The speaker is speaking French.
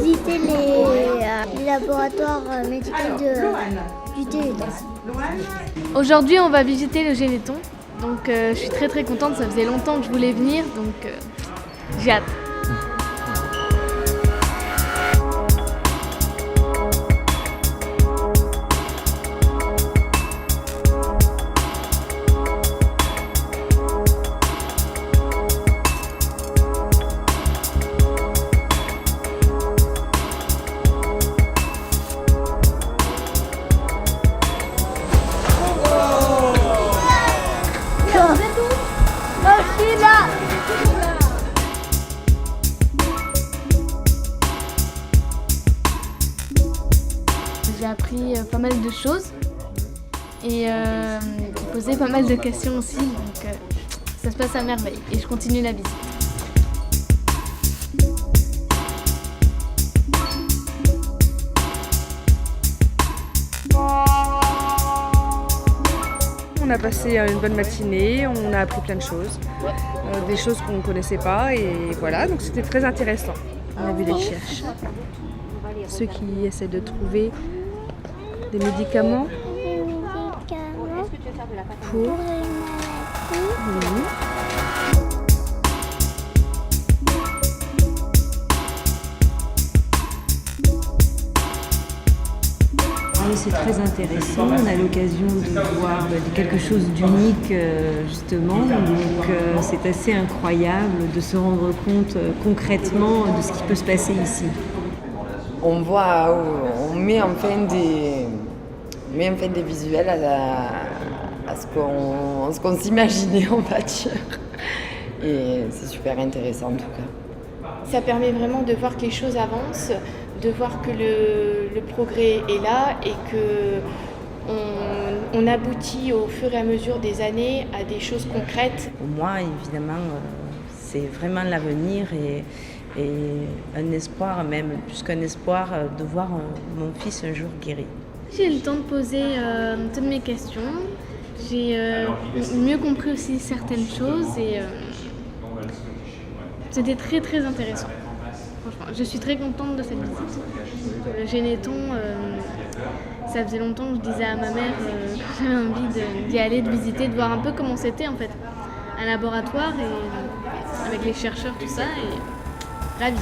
visiter les laboratoires médicaux du Téléthon. Aujourd'hui, on va visiter le Généthon. Donc, je suis très contente. Ça faisait longtemps que je voulais venir, donc j'ai hâte. J'ai appris pas mal de choses et posé pas mal de questions aussi, donc ça se passe à merveille et je continue la visite. On a passé une bonne matinée, on a appris plein de choses, des choses qu'on ne connaissait pas et voilà, donc c'était très intéressant. On a vu les chercheurs, ceux qui essaient de trouver des médicaments pour les maladies. C'est très intéressant, on a l'occasion de voir quelque chose d'unique justement, donc c'est assez incroyable de se rendre compte concrètement de ce qui peut se passer ici. On voit, on met enfin des visuels à ce qu'on s'imaginait, on va dire. Et c'est super intéressant en tout cas. Ça permet vraiment de voir que les choses avancent, de voir que le progrès est là et qu'on aboutit au fur et à mesure des années à des choses concrètes. Pour moi, évidemment, c'est vraiment l'avenir et un espoir, même plus qu'un espoir, de voir mon fils un jour guéri. J'ai eu le temps de poser toutes mes questions, j'ai mieux compris aussi certaines choses et c'était très intéressant. Franchement, je suis très contente de cette visite. Le Généthon, ça faisait longtemps que je disais à ma mère que j'avais envie d'y aller, de visiter, de voir un peu comment c'était en fait. Un laboratoire et avec les chercheurs, tout ça, et ravie.